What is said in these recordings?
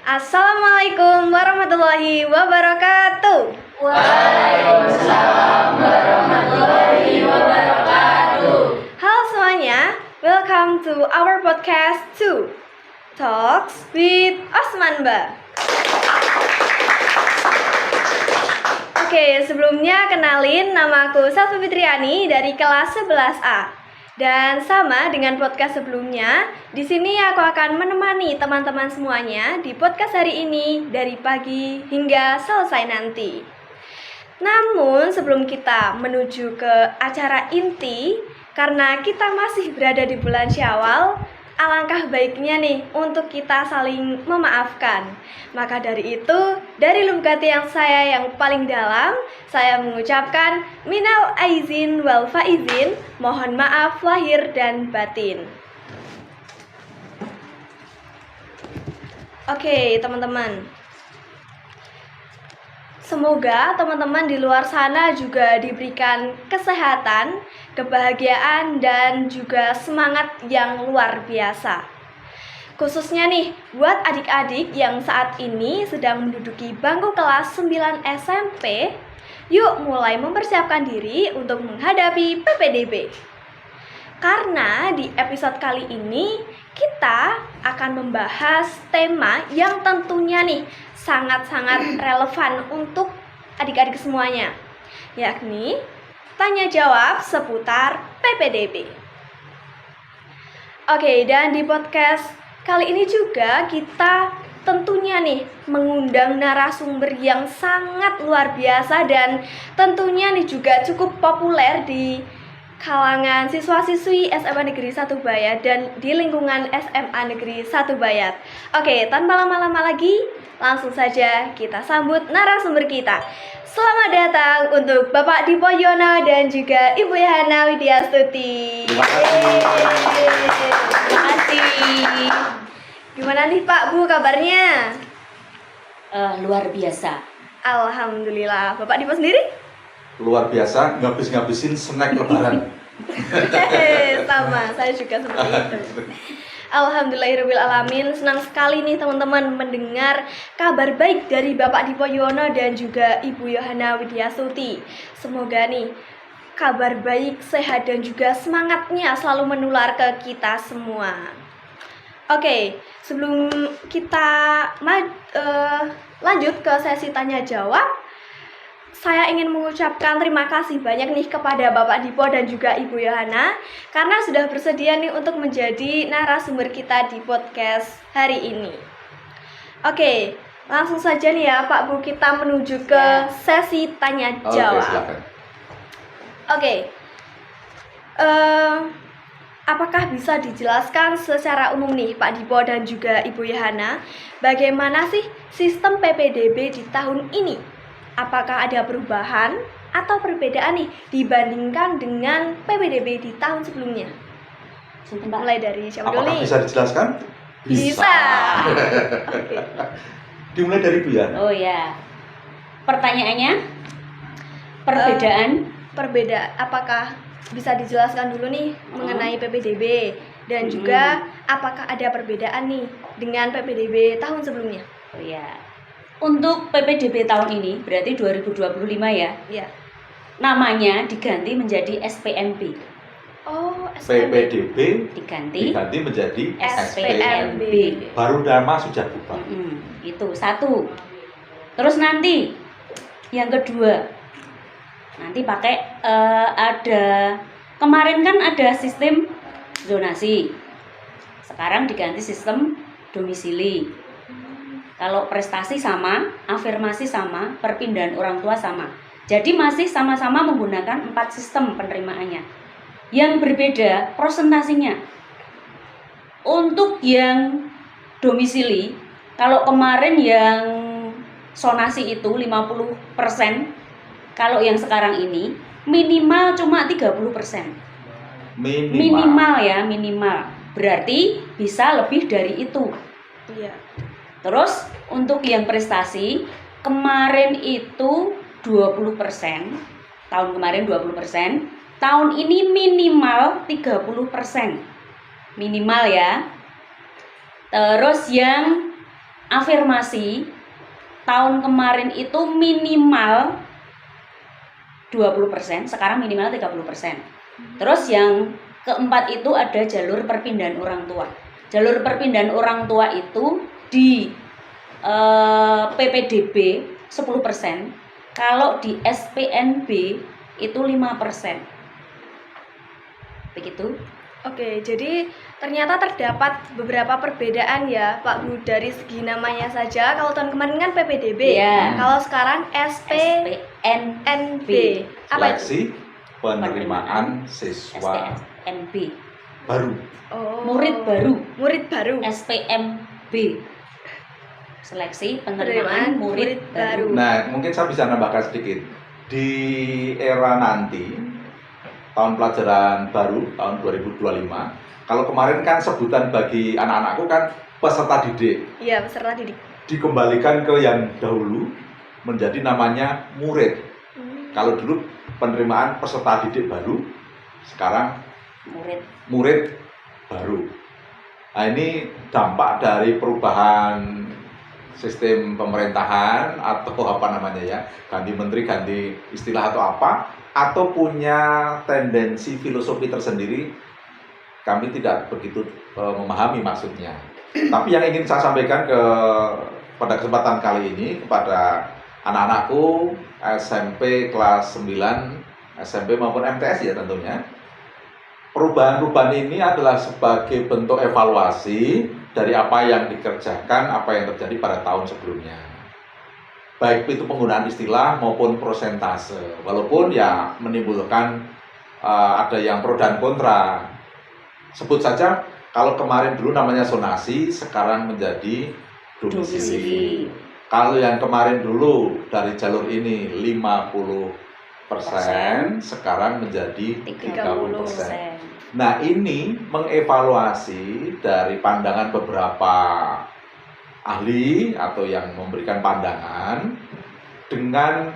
Assalamualaikum warahmatullahi wabarakatuh. Waalaikumsalam warahmatullahi wabarakatuh. Halo semuanya, welcome to our podcast 2 Talks with Osman Ba. Oke, sebelumnya kenalin, nama aku Safi Fitriani dari kelas 11A. Dan sama dengan podcast sebelumnya, di sini aku akan menemani teman-teman semuanya di podcast hari ini dari pagi hingga selesai nanti. Namun sebelum kita menuju ke acara inti, karena kita masih berada di bulan Syawal, alangkah baiknya nih untuk kita saling memaafkan. Maka dari itu, dari lubuk hati saya yang paling dalam, saya mengucapkan minal aizin wal faizin, mohon maaf lahir dan batin. Oke, teman-teman. Semoga teman-teman di luar sana juga diberikan kesehatan, kebahagiaan, dan juga semangat yang luar biasa. Khususnya nih, buat adik-adik yang saat ini sedang menduduki bangku kelas 9 SMP, yuk mulai mempersiapkan diri untuk menghadapi PPDB. Karena di episode kali ini kita akan membahas tema yang tentunya nih sangat-sangat relevan untuk adik-adik semuanya, yakni tanya jawab seputar PPDB. Oke, dan di podcast kali ini juga kita tentunya nih mengundang narasumber yang sangat luar biasa dan tentunya nih juga cukup populer di kalangan siswa-siswi SMA Negeri 1 Bayat dan di lingkungan SMA Negeri 1 Bayat. Oke, tanpa lama-lama lagi, langsung saja kita sambut narasumber kita. Selamat datang untuk Bapak Dipo Yono dan juga Ibu Yana Widyastuti. Terima kasih. Terima kasih. Gimana nih Pak, Bu kabarnya? Luar biasa. Alhamdulillah. Bapak Dipo sendiri? Luar biasa, ngabis-ngabisin snack lebaran. Sama, saya juga seperti itu. Alhamdulillahirrahmanirrahim. Senang sekali nih teman-teman mendengar kabar baik dari Bapak Dipo Yono dan juga Ibu Yohana Widyastuti. Semoga nih kabar baik, sehat dan juga semangatnya selalu menular ke kita semua. Oke, sebelum kita lanjut ke sesi tanya jawab, saya ingin mengucapkan terima kasih banyak nih kepada Bapak Dipo dan juga Ibu Yohana karena sudah bersedia nih untuk menjadi narasumber kita di podcast hari ini. Oke, langsung saja nih ya Pak Bu, kita menuju ke sesi tanya jawab. Oke, silakan. Oke, apakah bisa dijelaskan secara umum nih Pak Dipo dan juga Ibu Yohana, bagaimana sih sistem PPDB di tahun ini? Apakah ada perubahan atau perbedaan nih dibandingkan dengan PPDB di tahun sebelumnya? Mulai dari siapa dulu Apakah nih? bisa dijelaskan? Bisa. Oke. Dimulai dari Bu Yana. Oh ya. Pertanyaannya perbedaan Apakah bisa dijelaskan dulu nih mengenai PPDB dan juga apakah ada perbedaan nih dengan PPDB tahun sebelumnya? Oh ya. Untuk PPDB tahun ini berarti 2025 ya. Ya. Namanya diganti menjadi SPMB. Oh, SPMB. PPDB Diganti diganti menjadi SPMB. Baru nama sudah berubah. Itu satu. Terus nanti yang kedua, nanti pakai ada kemarin kan ada sistem zonasi. Sekarang diganti sistem domisili. Kalau prestasi sama, afirmasi sama, perpindahan orang tua sama. Jadi masih sama-sama menggunakan 4 sistem penerimaannya. Yang berbeda prosentasinya. Untuk yang domisili, kalau kemarin yang zonasi itu 50%, kalau yang sekarang ini minimal cuma 30%. Minimal ya, minimal. Berarti bisa lebih dari itu. Iya. Terus untuk yang prestasi kemarin itu 20%, tahun kemarin 20%, tahun ini minimal 30%. Minimal ya. Terus yang afirmasi tahun kemarin itu minimal 20%, sekarang minimal 30%. Terus yang keempat itu ada jalur perpindahan orang tua. Jalur perpindahan orang tua itu di PPDB 10%, kalau di SPNB itu 5%. Begitu. Oke, jadi ternyata terdapat beberapa perbedaan ya Pak Bu, dari segi namanya saja. Kalau tahun kemarin kan PPDB, Iya. kalau sekarang SPNB. Apa itu? Seleksi penerimaan siswa SPNB. baru. Oh, Murid baru. Murid baru. SPMB. Seleksi Penerimaan penerimaan murid baru. Nah, mungkin saya bisa nambahkan sedikit. Di era nanti, tahun pelajaran baru, tahun 2025, kalau kemarin kan sebutan bagi anak-anakku kan peserta didik, Iya, peserta didik. dikembalikan ke yang dahulu menjadi namanya murid. Kalau dulu penerimaan peserta didik baru, sekarang murid baru. Nah, ini dampak dari perubahan sistem pemerintahan atau apa namanya ya, ganti menteri, ganti istilah atau apa, atau punya tendensi filosofi tersendiri, kami tidak begitu memahami maksudnya. Tapi yang ingin saya sampaikan pada kesempatan kali ini kepada anak-anakku SMP kelas 9, SMP maupun MTS ya tentunya, perubahan-perubahan ini adalah sebagai bentuk evaluasi dari apa yang dikerjakan, apa yang terjadi pada tahun sebelumnya. Baik itu penggunaan istilah maupun prosentase. Walaupun ya menimbulkan ada yang pro dan kontra. Sebut saja kalau kemarin dulu namanya zonasi, sekarang menjadi domisili. Kalau yang kemarin dulu dari jalur ini 50%, sekarang menjadi 30%. Nah, ini mengevaluasi dari pandangan beberapa ahli atau yang memberikan pandangan dengan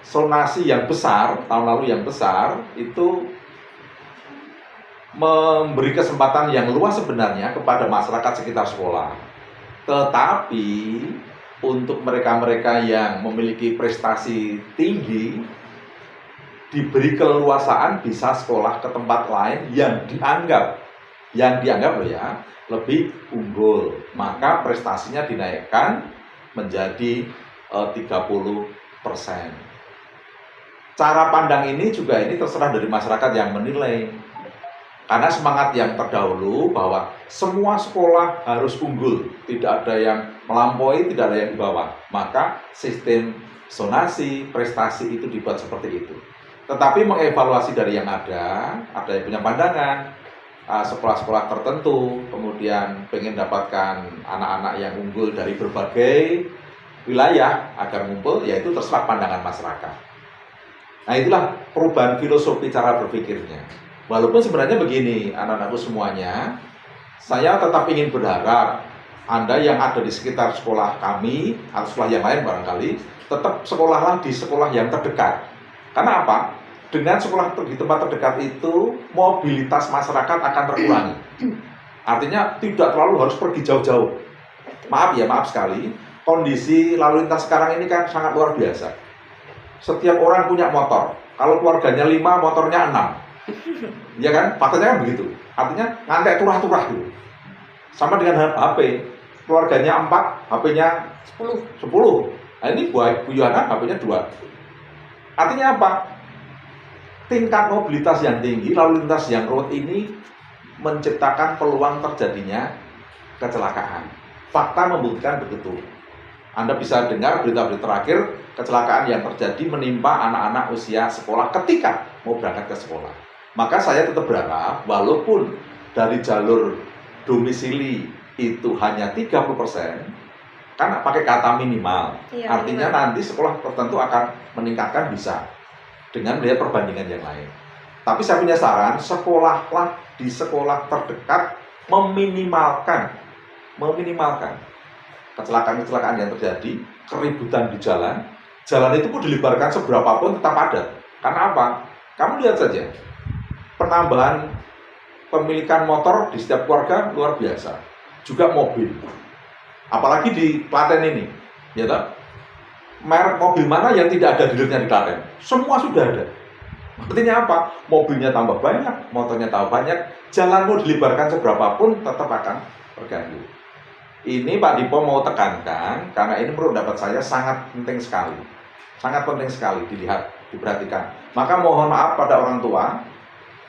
zonasi yang besar, tahun lalu yang besar, itu memberi kesempatan yang luas sebenarnya kepada masyarakat sekitar sekolah. Tetapi untuk mereka-mereka yang memiliki prestasi tinggi, diberi keleluasaan bisa sekolah ke tempat lain yang dianggap loh ya, lebih unggul, maka prestasinya dinaikkan menjadi 30%. Cara pandang ini juga terserah dari masyarakat yang menilai. Karena semangat yang terdahulu bahwa semua sekolah harus unggul, tidak ada yang melampaui, tidak ada yang di bawah, maka sistem zonasi prestasi itu dibuat seperti itu. Tetapi mengevaluasi dari yang ada yang punya pandangan, sekolah-sekolah tertentu, kemudian pengen dapatkan anak-anak yang unggul dari berbagai wilayah agar ngumpul, yaitu terserah pandangan masyarakat. Nah, itulah perubahan filosofi cara berpikirnya. Walaupun sebenarnya begini, anak-anakku semuanya, saya tetap ingin berharap Anda yang ada di sekitar sekolah kami, atau sekolah yang lain barangkali, tetap sekolahlah di sekolah yang terdekat. Karena apa? Dengan sekolah di tempat terdekat itu, mobilitas masyarakat akan terkurangi. Artinya tidak terlalu harus pergi jauh-jauh. Maaf sekali, kondisi lalu lintas sekarang ini kan sangat luar biasa. Setiap orang punya motor. Kalau keluarganya 5, motornya 6. Ya kan? Faktanya kan begitu. Artinya ngantek turah-turah gitu. Sama dengan HP. Keluarganya 4, HP-nya 10. Nah, ini buat Bu Yohana HP-nya 2. Artinya apa? Tingkat mobilitas yang tinggi, lalu lintas yang ruwet ini menciptakan peluang terjadinya kecelakaan. Fakta membuktikan begitu. Anda bisa dengar berita-berita terakhir kecelakaan yang terjadi menimpa anak-anak usia sekolah ketika mau berangkat ke sekolah. Maka saya tetap berharap walaupun dari jalur domisili itu hanya 30%, kan pakai kata minimal. Iya, artinya minimal. nanti sekolah tertentu akan meningkatkan bisa dengan melihat perbandingan yang lain. Tapi saya punya saran, sekolahlah di sekolah terdekat meminimalkan kecelakaan-kecelakaan yang terjadi, keributan di jalan. Jalan itu pun dilebarkan seberapapun tetap padat. Karena apa? Kamu lihat saja, penambahan pemilikan motor di setiap keluarga luar biasa. juga mobil. Apalagi di Klaten ini, ya toh? Merek mobil mana yang tidak ada dealernya di Klaten? Semua sudah ada. Artinya apa? Mobilnya tambah banyak, motornya tambah banyak, jalan mau dilebarkan seberapapun tetap akan terganggu. Ini Pak Dipo mau tekankan, karena ini menurut pendapat saya sangat penting sekali. Sangat penting sekali dilihat, diperhatikan. Maka mohon maaf pada orang tua,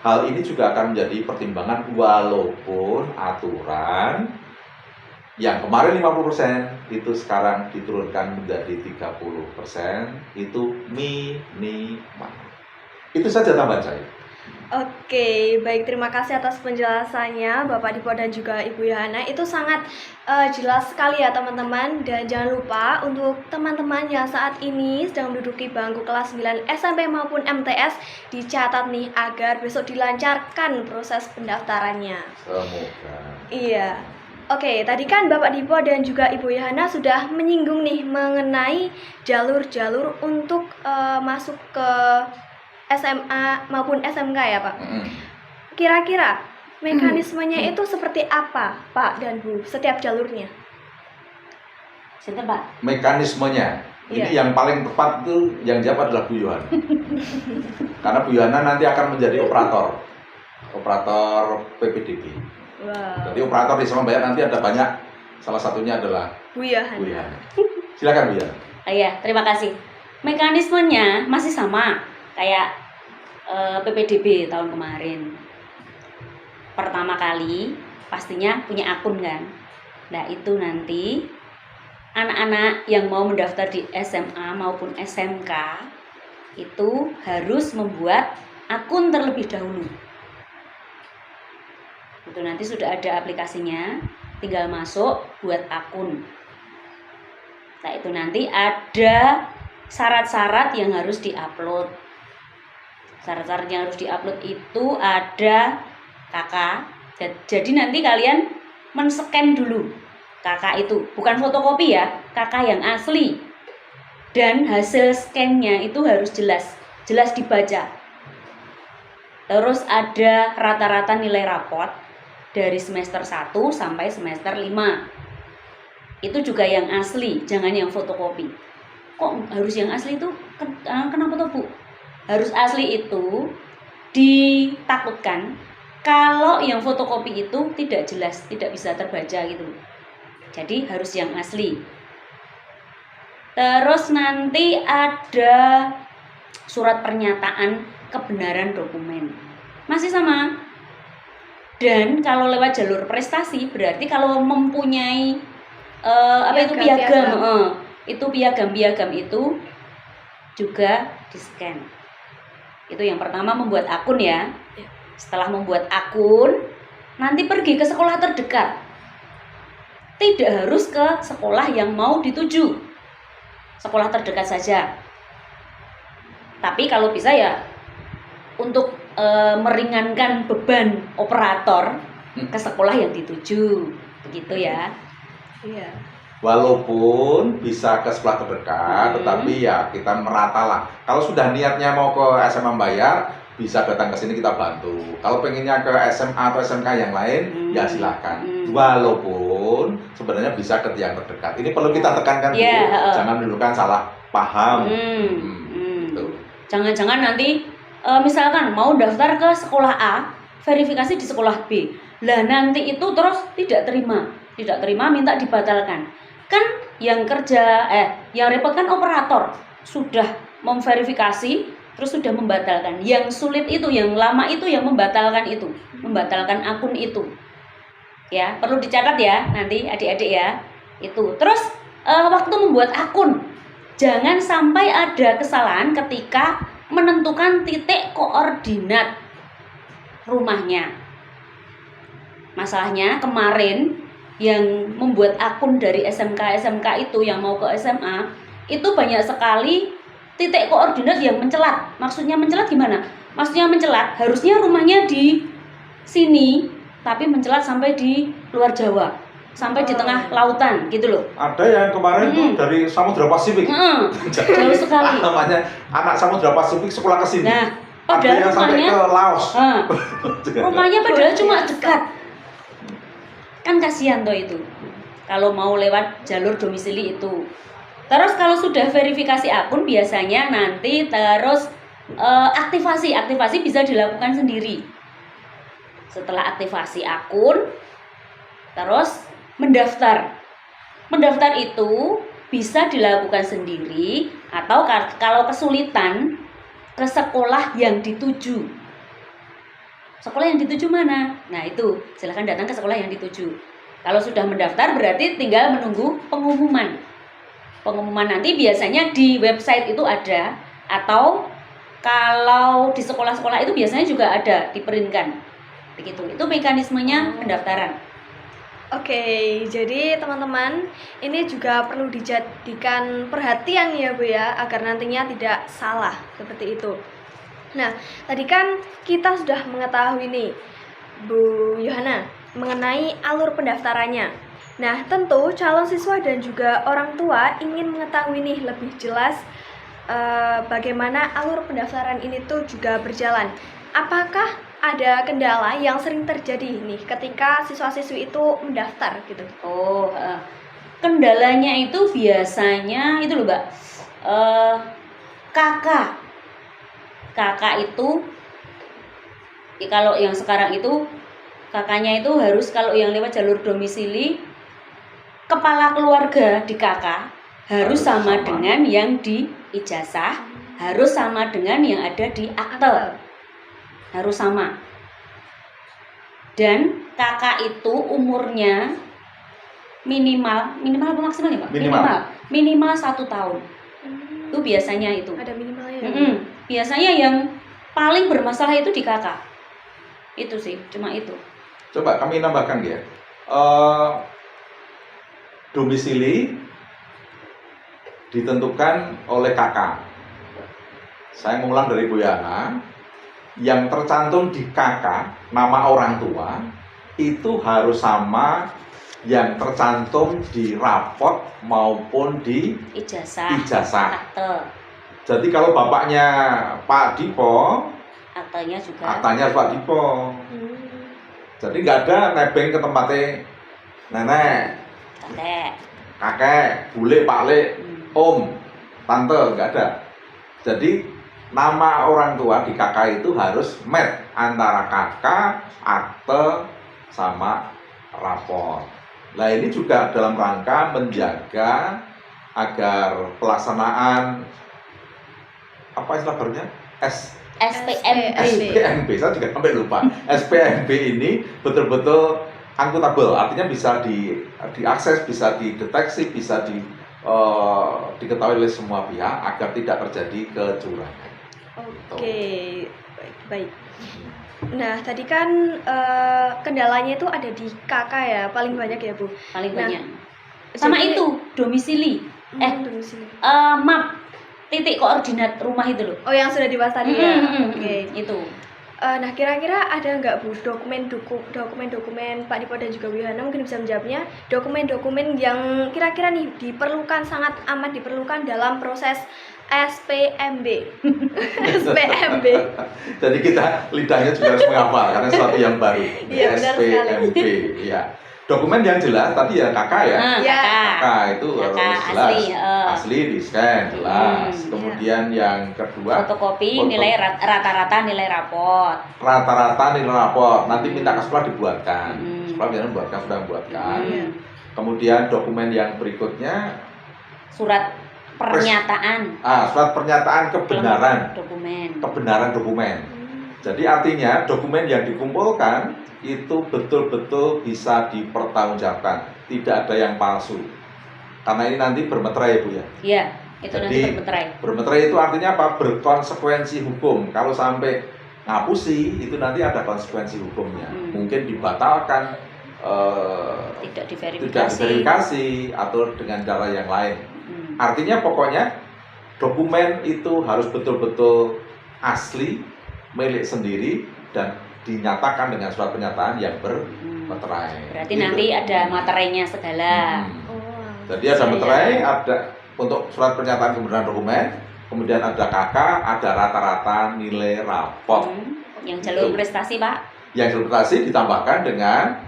hal ini juga akan menjadi pertimbangan walaupun aturan yang kemarin 50% itu sekarang diturunkan menjadi 30%, itu minimal. Itu saja tambahan saya. Oke, baik, terima kasih atas penjelasannya Bapak Dipo dan juga Ibu Yohana. Itu sangat jelas sekali ya teman-teman. Dan jangan lupa untuk teman-teman yang saat ini sedang menduduki bangku kelas 9 SMP maupun MTS, dicatat nih agar besok dilancarkan proses pendaftarannya. Semoga. Iya. Oke, tadi kan Bapak Dipo dan juga Ibu Yohana sudah menyinggung nih mengenai jalur-jalur untuk masuk ke SMA maupun SMK ya Pak. Kira-kira mekanismenya itu seperti apa Pak dan Bu setiap jalurnya? Sinten, Pak? Mekanismenya ini Iya. yang paling tepat itu yang jawab adalah Bu Yohana. Karena Bu Yohana nanti akan menjadi operator PPDB. Wow. Jadi operator di Surabaya nanti ada banyak. Salah satunya adalah Bu Yohana. Bu Yohana. Silakan Bu Yohana. Iya, terima kasih. Mekanismenya masih sama kayak PPDB tahun kemarin. Pertama kali pastinya punya akun kan. Nah, itu nanti anak-anak yang mau mendaftar di SMA maupun SMK itu harus membuat akun terlebih dahulu. Itu nanti sudah ada aplikasinya, tinggal masuk buat akun. Nah, itu nanti ada syarat-syarat yang harus diupload. Syarat-syarat yang harus diupload itu ada KK. Jadi nanti kalian men-scan dulu KK itu, bukan fotokopi ya, KK yang asli. Dan hasil scan-nya itu harus jelas dibaca. Terus ada rata-rata nilai raport dari semester 1 sampai semester 5. Itu juga yang asli, jangan yang fotokopi. Kok harus yang asli itu? Kenapa tuh Bu? Harus asli itu ditakutkan kalau yang fotokopi itu tidak jelas, tidak bisa terbaca gitu. Jadi harus yang asli. Terus nanti ada surat pernyataan kebenaran dokumen. Masih sama. Dan kalau lewat jalur prestasi berarti kalau mempunyai piagam itu juga di-scan. Itu yang pertama, membuat akun ya. Setelah membuat akun, nanti pergi ke sekolah terdekat. Tidak harus ke sekolah yang mau dituju. Sekolah terdekat saja. Tapi kalau bisa ya untuk meringankan beban operator ke sekolah yang dituju. Begitu ya. Iya. Walaupun bisa ke sekolah terdekat, tetapi ya kita merata lah. Kalau sudah niatnya mau ke SMA bayar, bisa datang ke sini kita bantu. Kalau pengennya ke SMA atau SMK yang lain, ya silakan. Walaupun sebenarnya bisa ke yang terdekat. Ini perlu kita tekankan dulu, jangan menimbulkan salah paham. Jangan-jangan nanti misalkan mau daftar ke sekolah A, verifikasi di sekolah B. Lah nanti itu terus tidak terima minta dibatalkan. Kan yang yang repot kan operator, sudah memverifikasi terus sudah membatalkan. Yang sulit itu, yang lama itu yang membatalkan akun itu. Ya, perlu dicatat ya nanti adik-adik ya. Itu. Terus waktu membuat akun, jangan sampai ada kesalahan ketika menentukan titik koordinat rumahnya. Masalahnya kemarin yang membuat akun dari SMK itu yang mau ke SMA itu banyak sekali titik koordinat yang mencelat. Maksudnya mencelat gimana? Maksudnya mencelat harusnya rumahnya di sini, tapi mencelat sampai di luar Jawa, sampai di tengah lautan gitu loh. Ada yang kemarin tuh dari Samudra Pasifik. Jauh sekali. Namanya anak Samudra Pasifik sekolah ke sini. Nah, ada padahal yang sampai rumahnya ke Laos. rumahnya padahal cuma dekat. Kan kasihan toh itu. Kalau mau lewat jalur domisili itu. Terus kalau sudah verifikasi akun biasanya nanti terus aktivasi bisa dilakukan sendiri. Setelah aktivasi akun, terus mendaftar. Mendaftar itu bisa dilakukan sendiri atau kalau kesulitan ke sekolah yang dituju. Sekolah yang dituju mana? Nah itu, silahkan datang ke sekolah yang dituju. Kalau sudah mendaftar berarti tinggal menunggu pengumuman. Pengumuman nanti biasanya di website itu ada, atau kalau di sekolah-sekolah itu biasanya juga ada, diprintkan. Begitu, itu mekanismenya pendaftaran. Oke, jadi teman-teman ini juga perlu dijadikan perhatian ya Bu ya, agar nantinya tidak salah seperti itu. Nah, tadi kan kita sudah mengetahui nih Bu Yohana mengenai alur pendaftarannya. Nah, tentu calon siswa dan juga orang tua ingin mengetahui nih lebih jelas bagaimana alur pendaftaran ini tuh juga berjalan. Apakah ada kendala yang sering terjadi nih ketika siswa-siswi itu mendaftar gitu? Kendalanya itu biasanya itu loh Mbak, kakak itu kalau yang sekarang itu kakaknya itu harus, kalau yang lewat jalur domisili, kepala keluarga di kakak harus sama dengan yang di ijazah, harus sama dengan yang ada di akte, harus sama. Dan kakak itu umurnya minimal apa maksimal ya Pak? Minimal 1 tahun. Itu biasanya itu. Ada minimalnya ya? Biasanya yang paling bermasalah itu di kakak. Itu sih, cuma itu. Coba kami nambahkan ya. Domisili ditentukan oleh kakak. Saya mengulang dari Bu Yana, yang tercantum di kakak, nama orang tua, itu harus sama yang tercantum di rapot maupun di ijazah. Akte. Jadi kalau bapaknya Pak Dipo, Aktenya juga. aktanya Pak Dipo. Jadi nggak ada nebeng ke tempatnya nenek, kakek, bule, pakle, om, tante, nggak ada. Jadi nama orang tua di kakak itu harus match antara kakak, akte, sama rapor. Nah ini juga dalam rangka menjaga agar pelaksanaan apa istilah barunya SPMB, saya juga sampai lupa. SPMB ini betul-betul akuntabel, artinya bisa diakses, bisa dideteksi, bisa diketahui oleh semua pihak agar tidak terjadi kecurangan. Oke, baik. Nah, tadi kan kendalanya itu ada di kakak ya, paling banyak ya Bu? Paling banyak. Sama jadi, itu, domisili. Domisili. Map, titik koordinat rumah itu loh. Oh, yang sudah dibahas tadi ya? Oke. Itu. Nah, kira-kira ada nggak Bu dokumen Pak Dipo dan juga Bu Yohana mungkin bisa menjawabnya, dokumen-dokumen yang kira-kira nih diperlukan, sangat amat diperlukan dalam proses SPMB. SPMB. Jadi kita lidahnya juga harus menghafal karena sesuatu yang baru. Iya, benar sekali. SPMB, ya. Dokumen yang jelas tadi ya kakak ya. Kakak itu harus jelas. Asli di scan jelas. Kemudian yang kedua fotokopi nilai rata-rata nilai raport. Rata-rata nilai raport. Nanti minta ke sekolah dibuatkan. Sekolah biasanya membuatkan, sudah membuatkan. Kemudian dokumen yang berikutnya surat pernyataan. Surat pernyataan kebenaran dokumen. Kebenaran dokumen. Jadi artinya dokumen yang dikumpulkan itu betul-betul bisa dipertanggungjawabkan, tidak ada yang palsu. Karena ini nanti bermeterai ya Bu ya. Iya, itu jadi, nanti bermeterai. Bermeterai itu artinya apa? Berkonsekuensi hukum. Kalau sampai ngapusi itu nanti ada konsekuensi hukumnya. Mungkin dibatalkan, tidak diverifikasi atau dengan cara yang lain. Artinya pokoknya dokumen itu harus betul-betul asli, milik sendiri, dan dinyatakan dengan surat pernyataan yang bermeterai. Berarti gitu. Nanti ada materainya segala. Jadi ada meterai, ada untuk surat pernyataan kebenaran dokumen, kemudian ada KK, ada rata-rata nilai raport. Yang jalur prestasi Pak? Yang jalur prestasi ditambahkan dengan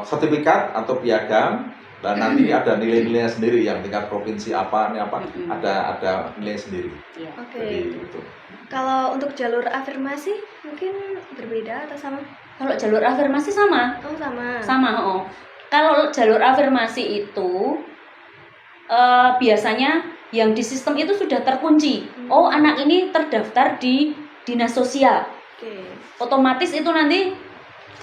sertifikat atau piagam, dan nanti ada nilai-nilainya sendiri yang tingkat provinsi apa, ada nilai sendiri. Iya. Oke. Jadi itu. Kalau untuk jalur afirmasi mungkin berbeda atau sama? Kalau jalur afirmasi sama. Oh, sama. Sama, oh. Kalau jalur afirmasi itu biasanya yang di sistem itu sudah terkunci. Oh, anak ini terdaftar di dinas sosial. Oke. Otomatis itu nanti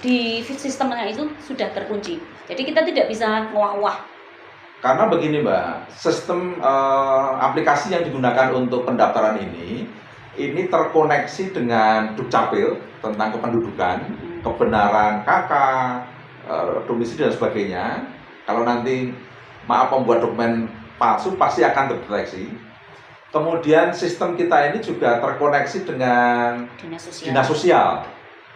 di sistemnya itu sudah terkunci. Jadi kita tidak bisa ngawah. Karena begini Mbak, sistem aplikasi yang digunakan untuk pendaftaran ini terkoneksi dengan Dukcapil tentang kependudukan, kebenaran KK, domisili dan sebagainya. Kalau nanti membuat dokumen palsu pasti akan terdeteksi. Kemudian sistem kita ini juga terkoneksi dengan dinas sosial.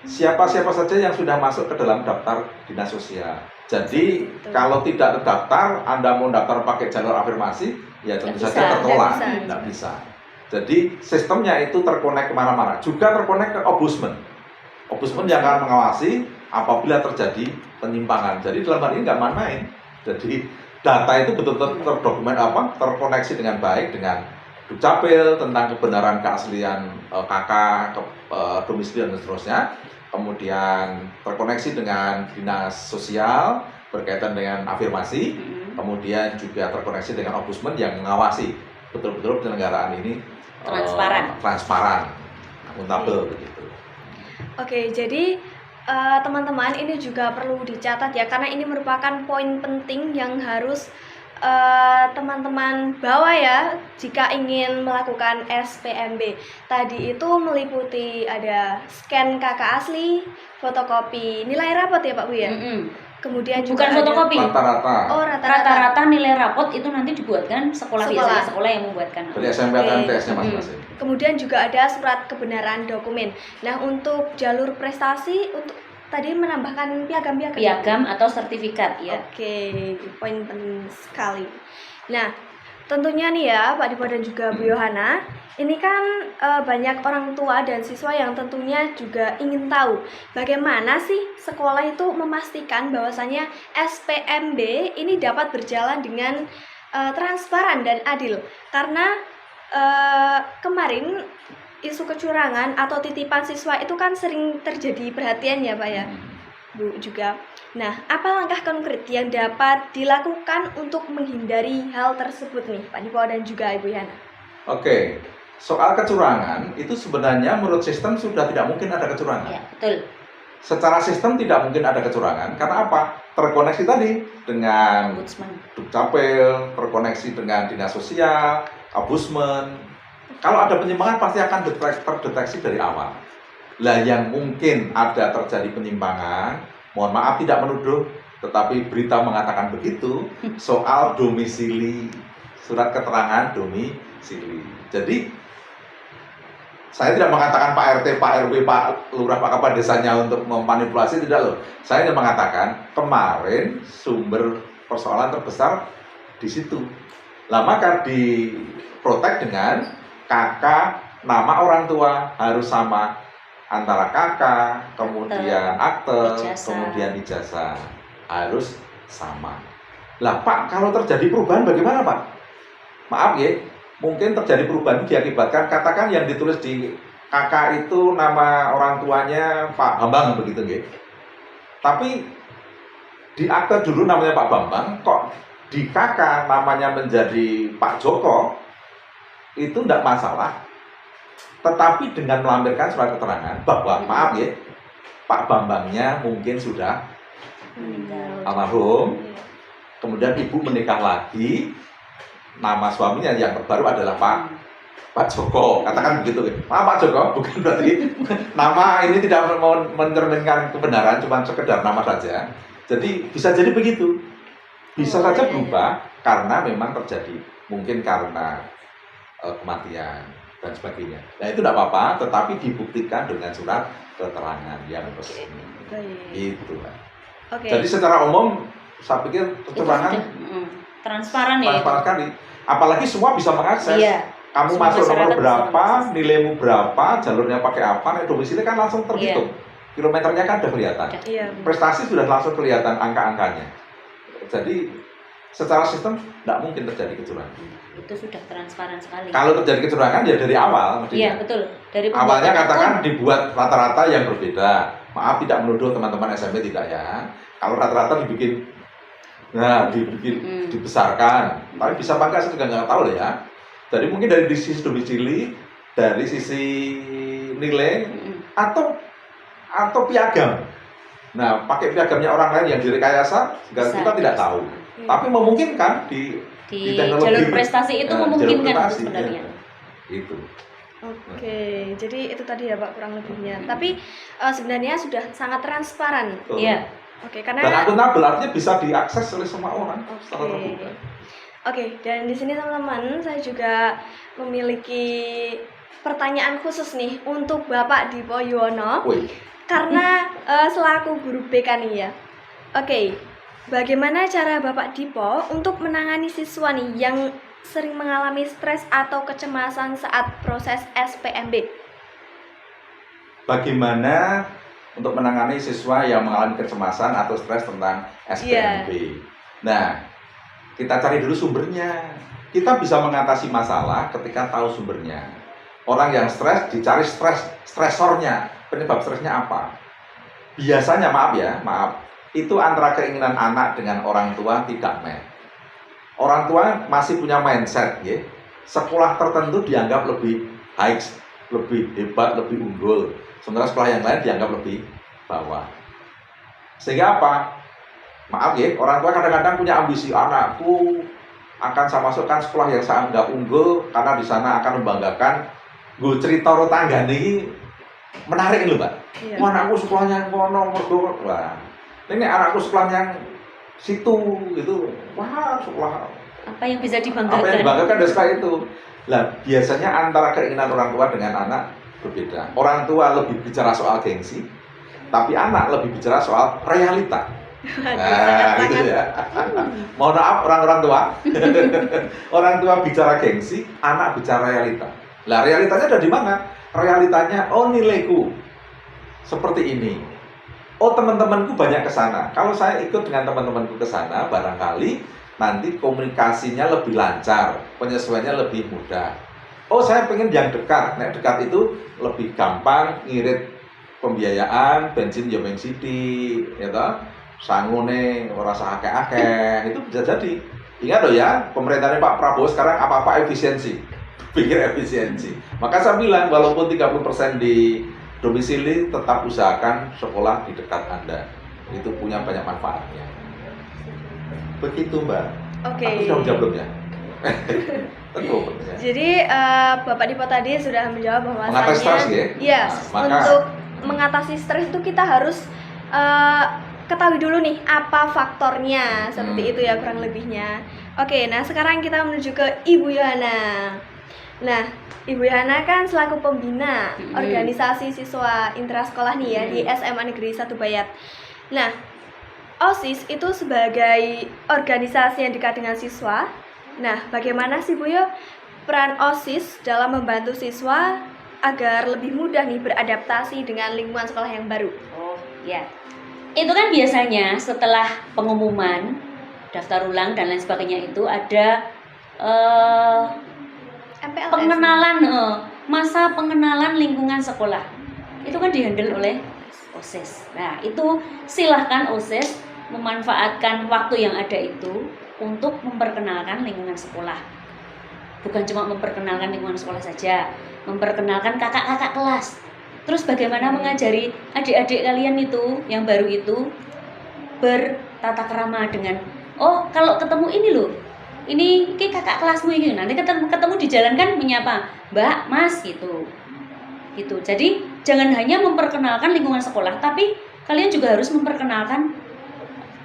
Siapa-siapa saja yang sudah masuk ke dalam daftar dinas sosial. Jadi kalau tidak terdaftar, Anda mau daftar pakai jalur afirmasi, ya tentu saja tertolak, tidak bisa. Jadi sistemnya itu terkonek kemana-mana. Juga terkonek ke ombudsman. Ombudsman yang akan mengawasi apabila terjadi penyimpangan. Jadi dalam hal ini nggak main-main. Jadi data itu betul-betul terkoneksi dengan baik dengan Dukcapil tentang kebenaran keaslian KK, domisili dan seterusnya. Kemudian terkoneksi dengan dinas sosial berkaitan dengan afirmasi. Kemudian juga terkoneksi dengan ombudsman yang mengawasi betul-betul penyelenggaraan ini transparan, akuntabel begitu. Oke, jadi teman-teman ini juga perlu dicatat ya, karena ini merupakan poin penting yang harus teman-teman bawa ya jika ingin melakukan SPMB. Tadi itu meliputi ada scan KK asli, fotokopi nilai rapot ya Pak Bu ya. Kemudian juga bukan fotokopi. Rata-rata. Oh, rata-rata nilai rapot itu nanti dibuatkan sekolah. Biasanya sekolah yang membuatkan. Dari SMP atau MTS-nya masing-masing. Kemudian juga ada surat kebenaran dokumen. Nah, untuk jalur prestasi untuk tadi menambahkan piagam atau sertifikat ya. Oke, poin penting sekali. Nah, tentunya nih ya Pak Dipo dan juga Bu Yohana, ini kan banyak orang tua dan siswa yang tentunya juga ingin tahu bagaimana sih sekolah itu memastikan bahwasannya SPMB ini dapat berjalan dengan transparan dan adil. Karena kemarin isu kecurangan atau titipan siswa itu kan sering terjadi perhatian ya Pak ya, Bu juga. Nah, apa langkah konkret yang dapat dilakukan untuk menghindari hal tersebut nih Pak Dipo dan juga Ibu Yana? Oke, soal kecurangan itu sebenarnya menurut sistem sudah tidak mungkin ada kecurangan. Ya, betul. Secara sistem tidak mungkin ada kecurangan, karena apa? Terkoneksi tadi dengan Dukcapil, terkoneksi dengan dinas sosial, ombudsman. Kalau ada penyimpangan pasti akan terdeteksi dari awal. Lah yang mungkin ada terjadi penyimpangan, mohon maaf tidak menuduh, tetapi berita mengatakan begitu, soal domisili, surat keterangan domisili. Jadi saya tidak mengatakan Pak RT, Pak RW, Pak Lurah, Pak Kepala Desanya untuk memanipulasi, tidak loh. Saya hanya mengatakan kemarin sumber persoalan terbesar di situ. Lah maka diprotek dengan KK, nama orang tua harus sama antara KK, kemudian akte, kemudian ijazah harus sama. Lah Pak, kalau terjadi perubahan bagaimana Pak? Maaf ya, mungkin terjadi perubahan diakibatkan katakan yang ditulis di KK itu nama orang tuanya Pak Bambang begitu ya. Tapi di akte dulu namanya Pak Bambang, kok di KK namanya menjadi Pak Joko, itu tidak masalah. Tetapi dengan melampirkan surat keterangan bahwa maaf ya, Pak Bambangnya mungkin sudah almarhum, kemudian ibu menikah lagi, nama suaminya yang terbaru adalah Pak Joko, katakan begitu ya. Pak Joko bukan berarti nama ini tidak mencerminkan kebenaran, cuma sekedar nama saja. Jadi bisa jadi begitu, bisa saja berubah karena memang terjadi, mungkin karena kematian dan sebagainya. Nah itu tidak apa-apa, tetapi dibuktikan dengan surat keterangan yang resmi. Itu lah. Jadi secara umum saya pikir kecurangan transparan ya. Transparan sekali. Apalagi semua bisa mengakses. Iya. Kamu Semua masuk nomor berapa, bisa nilaimu berapa, jalurnya pakai apa, domisili kan langsung terhitung. kilometernya kan udah kelihatan. Iya. Prestasi sudah langsung kelihatan angka-angkanya. Jadi secara sistem tidak mungkin terjadi kecurangan. Itu sudah transparan sekali. Kalau terjadi kecurangan ya dari awal. Iya betul. Dari Awalnya pembuatan katakan akun. dibuat rata-rata yang berbeda. Maaf tidak menuduh teman-teman SMP tidak ya. Kalau rata-rata dibikin, dibesarkan. Tapi bisa apa enggak saya juga nggak tahu lah ya. Jadi mungkin dari sisi domisili, dari sisi nilai atau piagam. Nah, pakai piagamnya orang lain yang direkayasa, kita tidak tahu. Tapi memungkinkan di teknologi, jalur prestasi itu memungkinkan jalur prestasi, sebenarnya. ya. Itu. Oke, jadi itu tadi ya Pak kurang lebihnya. Tapi sebenarnya sudah sangat transparan. Iya. Oke, karena Dan akuntabel artinya bisa diakses oleh semua orang secara Oke. terbuka. Oke, dan di sini teman-teman saya juga memiliki pertanyaan khusus nih untuk Bapak Dipo Yuwono. Woi, Karena selaku guru BK nih ya. Oke, bagaimana cara Bapak Dipo untuk menangani siswa nih yang sering mengalami stres atau kecemasan saat proses SPMB? bagaimana untuk menangani siswa yang mengalami kecemasan atau stres tentang SPMB? Nah, kita cari dulu sumbernya. Kita bisa mengatasi masalah ketika tahu sumbernya. Orang yang stres dicari stresornya, penyebab stresnya apa? Biasanya maaf, itu antara keinginan anak dengan orang tua tidak match. Orang tua masih punya mindset, ya. Sekolah tertentu dianggap lebih high, lebih hebat, lebih unggul. Sementara sekolah yang lain dianggap lebih bawah. Sehingga apa? Maaf ya, orang tua kadang-kadang punya ambisi, anakku akan saya masukkan sekolah yang saya anggap unggul karena di sana akan membanggakan. Gue cerita tangga nih menarik loh, Mbak. Iya. Wah, anakku sekolahnya kono mergo. Wah, ini anakku sekolahnya situ gitu. Wah, sekolah Apa yang bisa apa yang dibanggakan? dibanggakan dari sekolah itu. Lah, biasanya antara keinginan orang tua dengan anak berbeda. Orang tua lebih bicara soal gengsi, tapi anak lebih bicara soal realita. Nah, gitu ya. Mohon maaf orang-orang tua. Orang tua bicara gengsi, anak bicara realita. Lah, realitanya ada di mana? Realitanya, oh nilaiku seperti ini. Oh teman-temanku banyak ke sana. Kalau saya ikut dengan teman-temanku ke sana, barangkali nanti komunikasinya lebih lancar, penyesuaiannya lebih mudah. Oh saya pengen yang dekat. Nah dekat itu lebih gampang, ngirit pembiayaan, bensin ya bensin sithik, ya toh. Sangune ora usah akeh-akeh. Itu bisa jadi. Ingat loh ya, pemerintahnya Pak Prabowo sekarang apa-apa efisiensi. Pikir efisiensi. Maka saya bilang walaupun 30% di domisili, tetap usahakan sekolah di dekat Anda. Itu punya banyak manfaatnya. Begitu Mbak. Oke. Aku sudah menjawab belum ya? Tentu. Jadi Bapak Dipo tadi sudah menjawab bahwa Mengatasi stres ya? Iya, Nah, maka- untuk mengatasi stres itu kita harus ketahui dulu nih apa faktornya, seperti itu ya kurang lebihnya. Oke, nah sekarang kita menuju ke Ibu Yohana. Nah, Ibu Yohana kan selaku pembina organisasi siswa intrasekolah nih ya di SMA Negeri 1 Bayat. Nah, OSIS itu sebagai organisasi yang dekat dengan siswa. Nah, bagaimana sih Bu Yo peran OSIS dalam membantu siswa agar lebih mudah nih beradaptasi dengan lingkungan sekolah yang baru? Oh, ya. Itu kan biasanya setelah pengumuman, daftar ulang dan lain sebagainya itu ada MPLS. pengenalan, masa pengenalan lingkungan sekolah. Itu kan dihandle oleh OSIS. Nah, itu silahkan OSIS memanfaatkan waktu yang ada itu untuk memperkenalkan lingkungan sekolah. Bukan cuma memperkenalkan lingkungan sekolah saja, memperkenalkan kakak-kakak kelas. Terus bagaimana mengajari adik-adik kalian itu yang baru itu bertata krama dengan, oh kalau ketemu ini loh, ini kakak kelasmu ini, nanti ketemu di jalan kan menyapa Mbak, Mas gitu. Jadi jangan hanya memperkenalkan lingkungan sekolah, tapi kalian juga harus memperkenalkan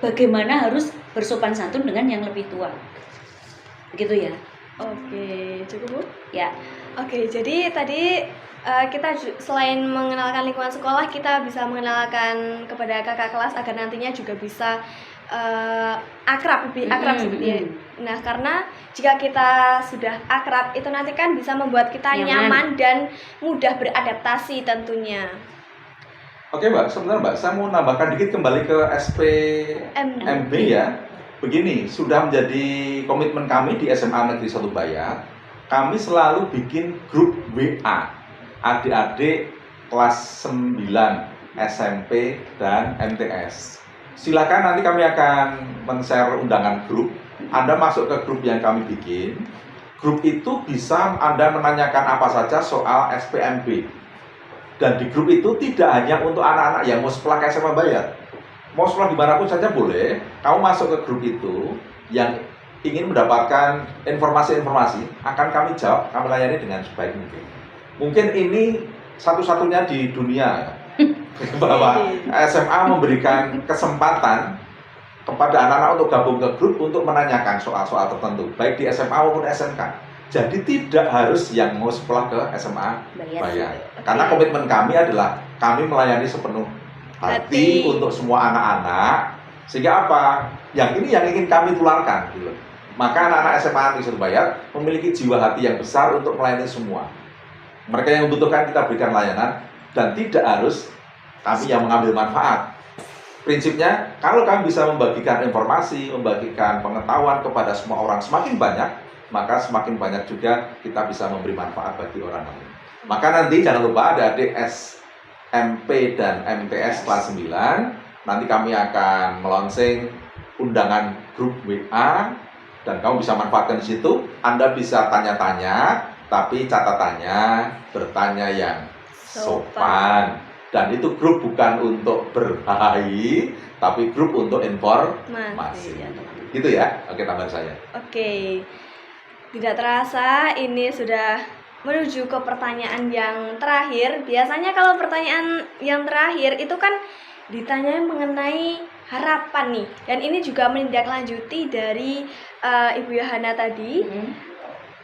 bagaimana harus bersopan santun dengan yang lebih tua. Begitu ya. Oke, cukup Bu? Ya. Oke, jadi tadi kita selain mengenalkan lingkungan sekolah, kita bisa mengenalkan kepada kakak kelas agar nantinya juga bisa akrab, lebih akrab seperti ya. Nah, karena jika kita sudah akrab, itu nanti kan bisa membuat kita nyaman dan mudah beradaptasi tentunya. Oke Mbak, sebentar Mbak, saya mau nambahkan dikit kembali ke SPMB ya. Begini, sudah menjadi komitmen kami di SMA Negeri 1 Bayat. Kami selalu bikin grup WA adik-adik kelas 9 SMP dan MTS. Silakan nanti kami akan men-share undangan grup. Anda masuk ke grup yang kami bikin. Grup itu bisa Anda menanyakan apa saja soal SPMB. Dan di grup itu tidak hanya untuk anak-anak yang mau sekolah ke SMA Bayat. Mau sekolah dimanapun saja boleh. Kamu masuk ke grup itu yang ingin mendapatkan informasi-informasi, akan kami jawab, kami layani dengan sebaik mungkin. Mungkin ini satu-satunya di dunia bahwa SMA memberikan kesempatan kepada anak-anak untuk gabung ke grup untuk menanyakan soal-soal tertentu, baik di SMA maupun SMK. Jadi tidak harus yang mau sekolah ke SMA Bayat. Karena komitmen kami adalah kami melayani sepenuh hati untuk semua anak-anak. Sehingga apa? Yang ini yang ingin kami tularkan gitu. Maka anak-anak SMA Negeri 1 Bayat memiliki jiwa hati yang besar untuk melayani semua. Mereka yang membutuhkan kita berikan layanan dan tidak harus kami yang mengambil manfaat. Prinsipnya, kalau kami bisa membagikan informasi, membagikan pengetahuan kepada semua orang semakin banyak, maka semakin banyak juga kita bisa memberi manfaat bagi orang lain. Maka nanti jangan lupa ada adik SMP dan MTS kelas 9. Nanti kami akan melaunching undangan grup WA dan kamu bisa manfaatkan di situ. Anda bisa tanya-tanya, tapi catatannya bertanya yang sopan. Dan itu grup bukan untuk berhahi, tapi grup untuk informasi. Gitu ya? Oke, tambahan saya. Oke. Tidak terasa ini sudah menuju ke pertanyaan yang terakhir. Biasanya kalau pertanyaan yang terakhir itu kan ditanya mengenai harapan nih. Dan ini juga menindaklanjuti dari Ibu Yohana tadi.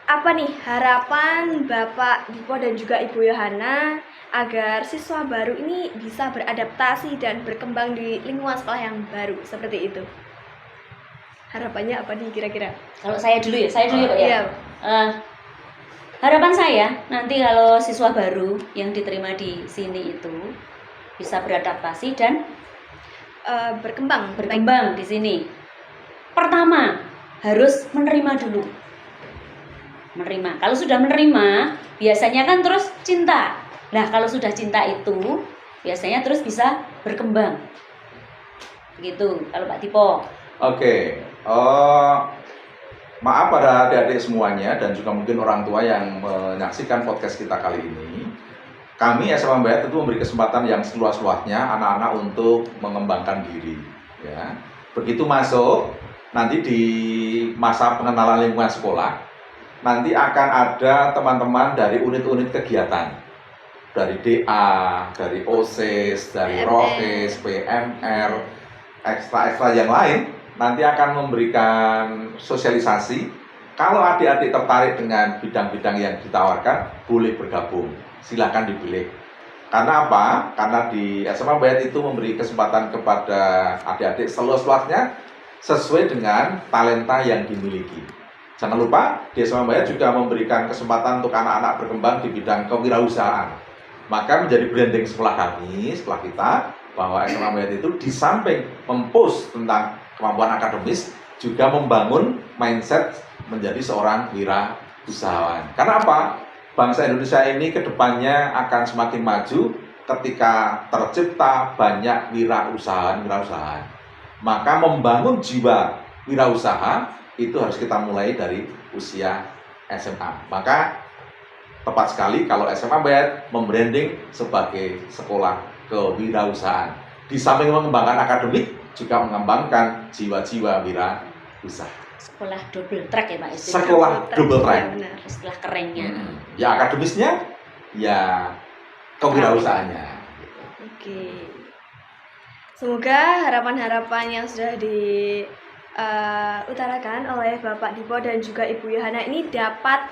Apa nih harapan Bapak Dipo dan juga Ibu Yohana agar siswa baru ini bisa beradaptasi dan berkembang di lingkungan sekolah yang baru seperti itu? Harapannya apa nih kira-kira? Kalau saya dulu ya Pak ya. Iya. Harapan saya nanti kalau siswa baru yang diterima di sini itu bisa beradaptasi dan berkembang di sini. Pertama, harus menerima dulu. Menerima. Kalau sudah menerima, biasanya kan terus cinta. Nah, kalau sudah cinta itu biasanya terus bisa berkembang. Begitu kalau Pak Dipo. Oke. Maaf pada adik-adik semuanya dan juga mungkin orang tua yang menyaksikan podcast kita kali ini. Kami SMA Bayat tentu memberi kesempatan yang seluas-luasnya anak-anak untuk mengembangkan diri. Ya. Begitu masuk, nanti di masa pengenalan lingkungan sekolah, nanti akan ada teman-teman dari unit-unit kegiatan. Dari DA, dari OSIS, dari ROHIS, PMR, ekstra-ekstra yang lain, nanti akan memberikan sosialisasi. Kalau adik-adik tertarik dengan bidang-bidang yang ditawarkan, boleh bergabung. Silakan dipilih. Karena apa? Karena di SMA Bayat itu memberi kesempatan kepada adik-adik seluas-luasnya sesuai dengan talenta yang dimiliki. Jangan lupa, di SMA Bayat juga memberikan kesempatan untuk anak-anak berkembang di bidang kewirausahaan. Maka menjadi branding sekolah kami, sekolah kita, bahwa SMA Bayat itu di samping mempost tentang kemampuan akademis, juga membangun mindset menjadi seorang wirausahawan. Karena apa? Bangsa Indonesia ini kedepannya akan semakin maju ketika tercipta banyak wirausahaan. Maka membangun jiwa wirausaha itu harus kita mulai dari usia SMA. Maka tepat sekali kalau SMA Bayat membranding sebagai sekolah kewirausahaan. Di samping mengembangkan akademik, juga mengembangkan jiwa-jiwa wirausaha. Sekolah double track ya Pak? Sekolah double track. Ya, istilah kerennya. Ya akademisnya, ya kewirausahaannya. Oke. Semoga harapan-harapan yang sudah diutarakan oleh Bapak Dipo dan juga Ibu Yohana ini dapat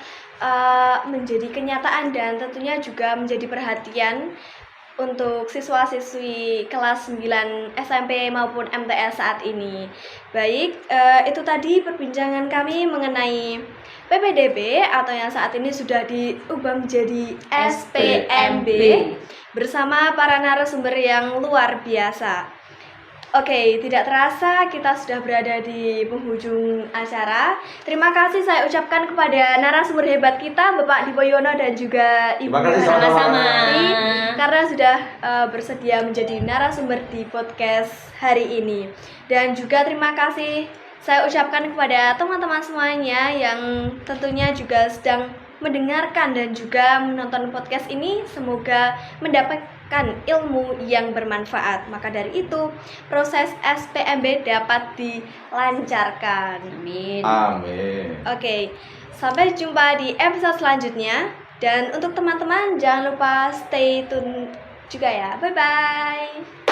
menjadi kenyataan dan tentunya juga menjadi perhatian untuk siswa-siswi kelas 9 SMP maupun MTS saat ini. Baik, itu tadi perbincangan kami mengenai PPDB atau yang saat ini sudah diubah menjadi SPMB bersama para narasumber yang luar biasa. Oke, tidak terasa kita sudah berada di penghujung acara. Terima kasih saya ucapkan kepada narasumber hebat kita, Bapak Dipoyono dan juga Ibu Terima kasih, Sama-sama. karena sudah bersedia menjadi narasumber di podcast hari ini. Dan juga terima kasih saya ucapkan kepada teman-teman semuanya yang tentunya juga sedang mendengarkan dan juga menonton podcast ini. Semoga mendapatkan ilmu yang bermanfaat. Maka dari itu, proses SPMB dapat dilancarkan. Amin. Amin. Oke, sampai jumpa di episode selanjutnya. Dan untuk teman-teman jangan lupa stay tune juga ya. Bye bye.